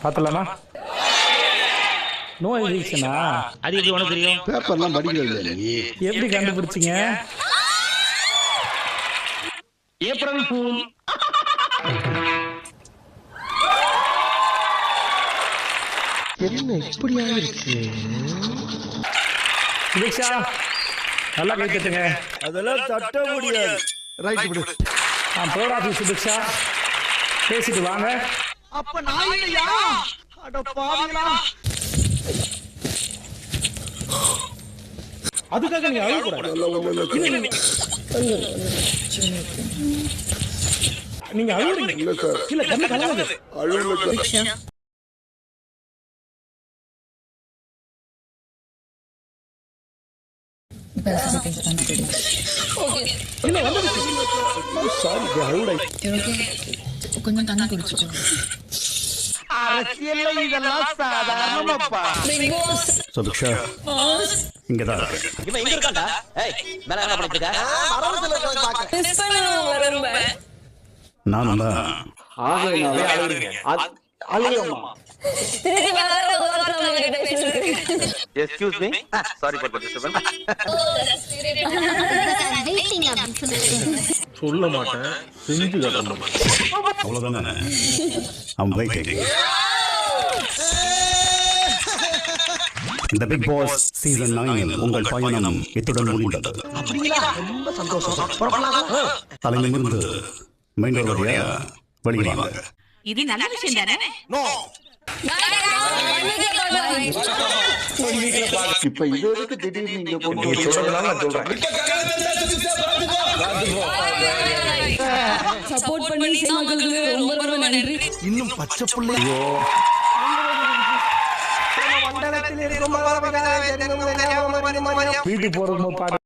பார்த்தலாமா? No எஜிக்ஷனா? அது எப்படி உனக்கு தெரியும்? பேப்பர்லாம் படிக்கிறது நீ எப்படி கண்டுபிடிச்சீங்க? April fool. என்ன இப்படியா இருக்கு? சுபிக்ஷா நல்லா கை தட்டுங்க. அதெல்லாம் தட்ட முடியாது. ரைட் விடு. போர்ட் ஆஃபீஸ் சுபிக்ஷா பேசிட்டு வாங்க. அப்ப நான் இல்லையா? அட பாவிங்களா. அதுக்காக நீ அழுக கூடாது. நீங்க அழுகுறீங்க. இல்ல கண்ணு கலங்குது. அழுகுல. கொஞ்சம் தண்ணி குடிச்சிட்டு அரசியல்ல இதெல்லாம் சாதாரணமாப்பா. சுபிக்ஷா இங்கதான் இருக்கு. இவன் எங்க இருக்கான்டா? ஏய் மேல என்ன பண்ணிட்டு இருக்க? மிஸ் பண்ணுவோம் வரம்ப நானும் தான். ஆகையினாலே அழுகுறீங்க. அழுகுமா? திருப்பி வர ஓரத்துல பேசிட்டு Excuse me. Sorry for the disturbance. சொல்ல மாட்டேன், செஞ்சு காட்டணும். அவ்வளவுதானே? I'm waiting. இந்த பிக் பாஸ் சீசன் 9 உங்கள் பயணம் இத்துடன் முடிந்தது. ரொம்ப சந்தோஷம். தலைநிமிர்ந்து மெயின் வழியா வெளிவாங்க. இது நல்ல விஷயம் தானே? இப்ப இது வரைக்கும் திடீர்னு நீங்க கொண்டு சொல்றதுனால நான் சொல்றேன். சப்போர்ட் பண்ணி மக்களுக்கு ரொம்ப ரொம்ப நன்றி. இன்னும் பச்சை பிள்ளையோ வீட்டுக்கு போறதுக்கு பாட்டு